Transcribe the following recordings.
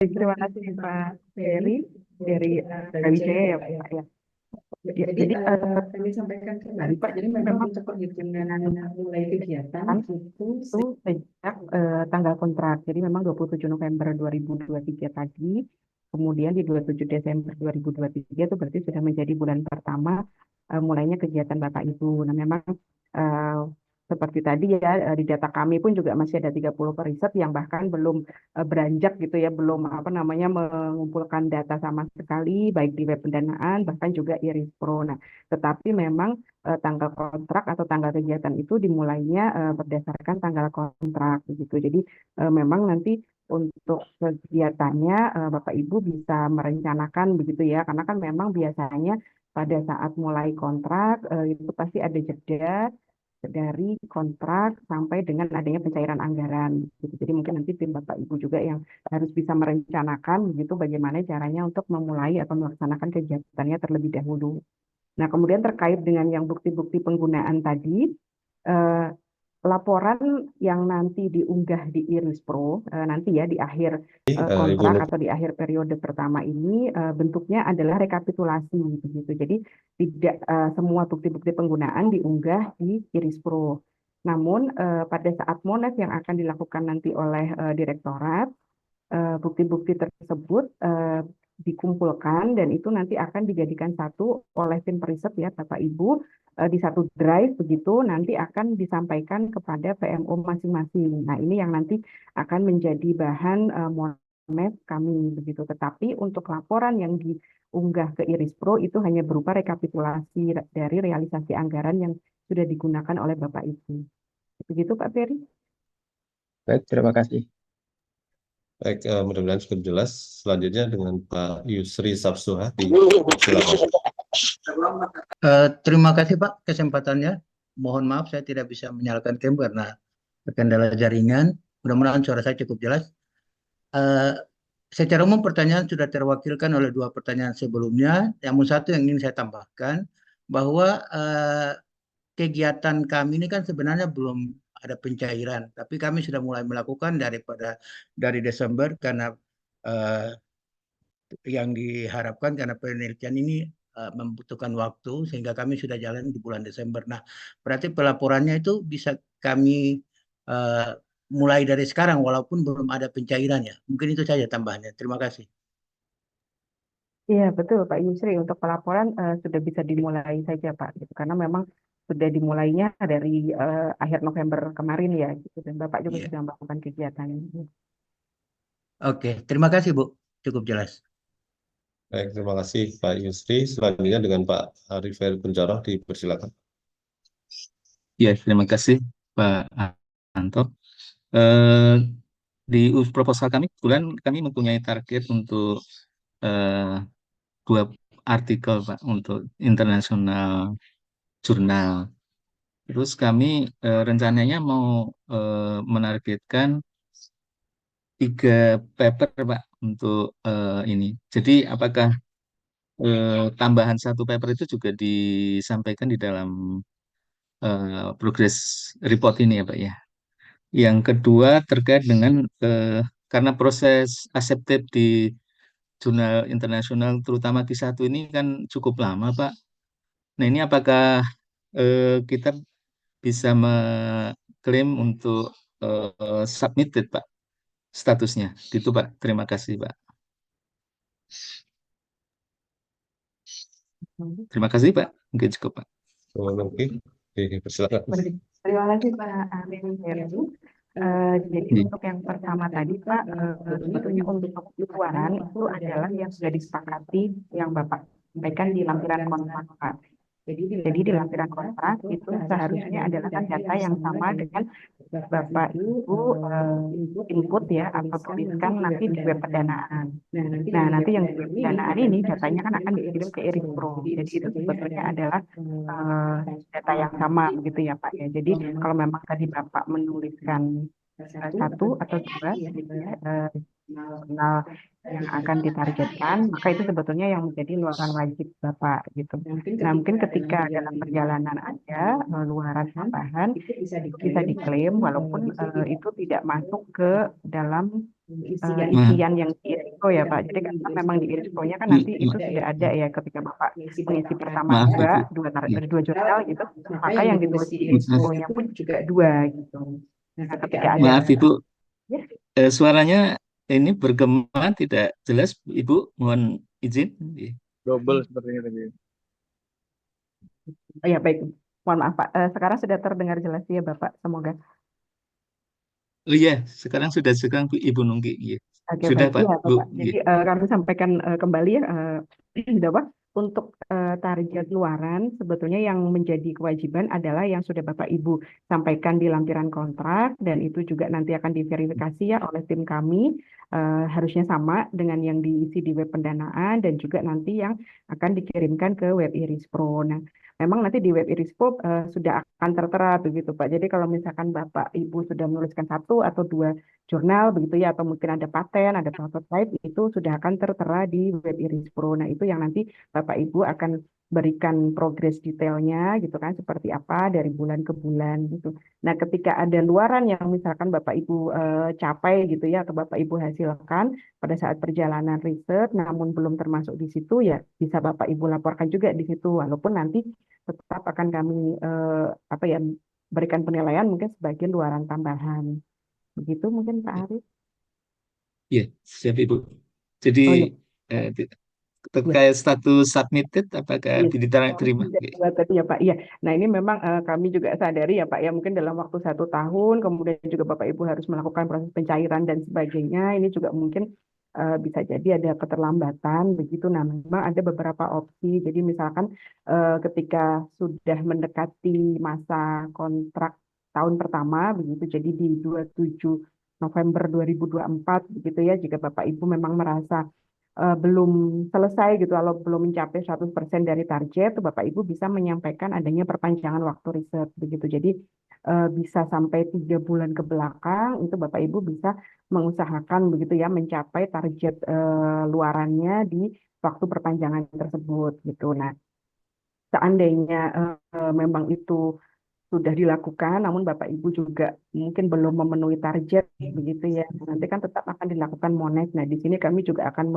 Terima kasih Pak Ferry dari Brawijaya ya Pak ya. Jadi Kami sampaikan kembali Pak, jadi memang memang untuk perhitungan mulai kegiatan kan itu itu sejak tanggal kontrak. Jadi memang 27 November 2023 tadi, kemudian di 27 Desember 2023 itu berarti sudah menjadi bulan pertama mulainya kegiatan Bapak Ibu. Nah memang eh, seperti tadi ya di data kami pun juga masih ada 30 periset yang bahkan belum beranjak gitu ya, belum apa namanya mengumpulkan data sama sekali baik di web pendanaan bahkan juga Iris Pro. Nah, tetapi memang tanggal kontrak atau tanggal kegiatan itu dimulainya berdasarkan tanggal kontrak begitu. Jadi memang nanti untuk kegiatannya Bapak Ibu bisa merencanakan begitu ya, karena kan memang biasanya pada saat mulai kontrak itu pasti ada jeda dari kontrak sampai dengan adanya pencairan anggaran gitu. Jadi mungkin nanti tim Bapak Ibu juga yang harus bisa merencanakan begitu bagaimana caranya untuk memulai atau melaksanakan kegiatannya terlebih dahulu. Nah, kemudian terkait dengan yang bukti-bukti penggunaan tadi, eh, laporan yang nanti diunggah di Iris Pro, nanti ya di akhir Ibu kontrak Nur. atau di akhir periode pertama ini, bentuknya adalah rekapitulasi begitu. Jadi tidak semua bukti-bukti penggunaan diunggah di Iris Pro. Namun pada saat mones yang akan dilakukan nanti oleh direktorat, bukti-bukti tersebut dikumpulkan dan itu nanti akan dijadikan satu oleh tim periset ya Bapak Ibu di satu drive begitu nanti akan disampaikan kepada PMO masing-masing. Nah, ini yang nanti akan menjadi bahan mones kami begitu. Tetapi untuk laporan yang diunggah ke Iris Pro itu hanya berupa rekapitulasi dari realisasi anggaran yang sudah digunakan oleh Bapak Ibu. Begitu Pak Ferry? Baik, terima kasih. Baik, mudah-mudahan cukup jelas. Selanjutnya dengan Pak Yusri Sabsuha. Silakan. Terima kasih Pak kesempatannya. Mohon maaf saya tidak bisa menyalakan cam karena terkendala jaringan. Mudah-mudahan suara saya cukup jelas. Eh, Secara umum pertanyaan sudah terwakilkan oleh dua pertanyaan sebelumnya. Namun satu yang ingin saya tambahkan bahwa kegiatan kami ini kan sebenarnya belum ada pencairan, tapi kami sudah mulai melakukan dari Desember karena eh, yang diharapkan karena penelitian ini membutuhkan waktu sehingga kami sudah jalan di bulan Desember. Nah, berarti pelaporannya itu bisa kami eh, mulai dari sekarang walaupun belum ada pencairannya. Mungkin itu saja tambahannya. Terima kasih. Iya, betul Pak Yusri. Untuk pelaporan sudah bisa dimulai saja Pak, gitu. Karena memang sudah dimulainya dari akhir November kemarin ya, gitu. Dan Bapak juga Iya. sudah melakukan kegiatan ini. Oke, terima kasih Bu. Cukup jelas. Baik, terima kasih Pak Yusri. Selanjutnya dengan Pak Arif Kunchoro, dipersilakan. Ya, terima kasih Pak Anto. Eh, di proposal kami, kebetulan kami mempunyai target untuk eh, 2 artikel Pak untuk internasional jurnal. Terus kami rencananya mau menargetkan 3 paper Pak untuk ini. Jadi apakah tambahan 1 paper itu juga disampaikan di dalam progress report ini ya Pak ya? Yang kedua terkait dengan karena proses accepted di jurnal internasional terutama Q1 ini kan cukup lama Pak. Nah ini apakah kita bisa mengklaim untuk submitted Pak statusnya? Gitu Pak. Terima kasih Pak. Terima kasih Pak. Mungkin cukup Pak. Oke, dipersilakan. Baik. Terima kasih Pak Arif Ferry. Jadi Iya. untuk yang pertama tadi Pak, sebetulnya untuk keluaran itu adalah yang sudah disepakati yang Bapak sampaikan di lampiran kontrak Pak. Jadi di lampiran kontrak itu seharusnya adalah kan data yang sama dengan Bapak Ibu input ya atau tuliskan nanti di web pendanaan. Nah, nanti yang di web pendanaan ini datanya kan akan dikirim ke Iris Pro. Jadi itu sebetulnya adalah data yang sama begitu ya Pak ya. Jadi kalau memang tadi Bapak menuliskan satu atau dua gitu ya, jurnal yang akan ditargetkan, maka itu sebetulnya yang menjadi luaran wajib Bapak gitu. Nah, mungkin ketika dalam perjalanan ada luaran tambahan itu bisa diklaim walaupun itu tidak masuk ke dalam isian yang di Irisco ya Pak. Jadi karena memang di Irisco-nya kan nanti itu sudah ada ya ketika Bapak mengisi pertama maaf dua, Ibu. Ya, dua jurnal gitu, maka yang ditulis di maaf, Irisco-nya pun juga dua gitu. Nah, ketika ada maaf Ibu, ya, suaranya ini bergema tidak jelas Ibu, mohon izin. Double sepertinya tadi. oh ya baik, mohon maaf Pak. Sekarang sudah terdengar jelas ya Bapak, semoga. Oh iya, sekarang Ibu Nungki. Iya. Oke Sudah baik, Pak, iya Bu. Bapak. Jadi Iya. kami sampaikan kembali ya, Bapak, untuk target luaran sebetulnya yang menjadi kewajiban adalah yang sudah Bapak Ibu sampaikan di lampiran kontrak dan itu juga nanti akan diverifikasi ya oleh tim kami. Harusnya sama dengan yang diisi di web pendanaan dan juga nanti yang akan dikirimkan ke web Iris Pro. Nah, memang nanti di web Iris Pro sudah akan tertera begitu Pak. Jadi kalau misalkan Bapak Ibu sudah menuliskan satu atau dua jurnal begitu ya atau mungkin ada paten, ada prototype itu sudah akan tertera di web Iris Pro. Nah, itu yang nanti Bapak Ibu akan berikan progres detailnya gitu kan seperti apa dari bulan ke bulan gitu. Nah, ketika ada luaran yang misalkan Bapak Ibu capai gitu ya atau Bapak Ibu hasilkan pada saat perjalanan riset namun belum termasuk di situ ya bisa Bapak Ibu laporkan juga di situ walaupun nanti tetap akan kami apa ya berikan penilaian mungkin sebagai luaran tambahan. Begitu mungkin Pak Arif. Iya, siap Ibu. Jadi Oh iya, eh, di- iya. terkait status submitted apakah Iya. diterima? Tidak Oke. buat tadi ya Pak. Iya. Nah ini memang kami juga sadari ya Pak ya mungkin dalam waktu 1 tahun kemudian juga Bapak Ibu harus melakukan proses pencairan dan sebagainya. Ini juga mungkin bisa jadi ada keterlambatan begitu. Nah memang ada beberapa opsi. Jadi misalkan ketika sudah mendekati masa kontrak tahun pertama begitu. Jadi di 27 November 2024 begitu ya. Jika Bapak Ibu memang merasa belum selesai gitu, kalau belum mencapai 100% dari target, tuh Bapak Ibu bisa menyampaikan adanya perpanjangan waktu riset begitu. Jadi bisa sampai 3 bulan ke belakang itu Bapak Ibu bisa mengusahakan begitu ya mencapai target luarannya di waktu perpanjangan tersebut gitu. Nah, seandainya memang itu sudah dilakukan, namun Bapak Ibu juga mungkin belum memenuhi target begitu ya. Nanti kan tetap akan dilakukan mones. Nah, di sini kami juga akan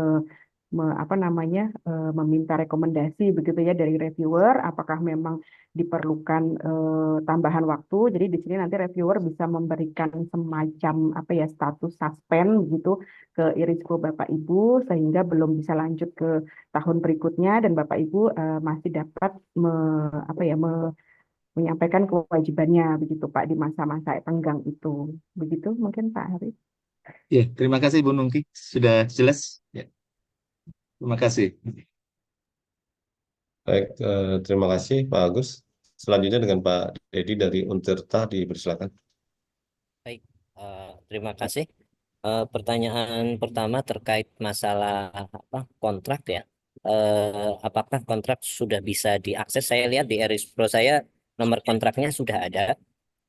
apa namanya meminta rekomendasi begitu ya dari reviewer apakah memang diperlukan tambahan waktu. Jadi di sini nanti reviewer bisa memberikan semacam apa ya status suspend gitu ke Irisco Bapak Ibu sehingga belum bisa lanjut ke tahun berikutnya dan Bapak Ibu masih dapat apa ya menyampaikan kewajibannya begitu Pak di masa-masa tenggang itu. Begitu mungkin Pak Haris. Ya, terima kasih Bu Nungki. Sudah jelas. Ya, terima kasih. Baik, terima kasih Pak Agus. Selanjutnya dengan Pak Dedi dari Untirta dipersilakan. Baik, terima kasih. Pertanyaan pertama terkait masalah apa kontrak ya. Apakah kontrak sudah bisa diakses? Saya lihat di Eris Pro saya nomor kontraknya sudah ada.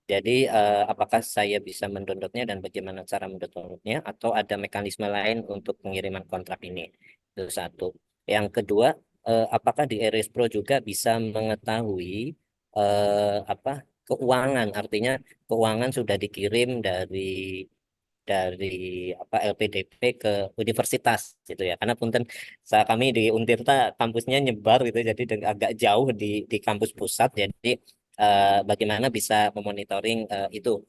Jadi apakah saya bisa mendownloadnya dan bagaimana cara mendownloadnya atau ada mekanisme lain untuk pengiriman kontrak ini? Itu satu. Yang kedua, apakah di Eris Pro juga bisa mengetahui apa keuangan? Artinya keuangan sudah dikirim dari apa LPDP ke universitas gitu ya. Karena punten saat kami di Untirta kampusnya nyebar gitu jadi agak jauh di kampus pusat. Jadi bagaimana bisa memonitoring itu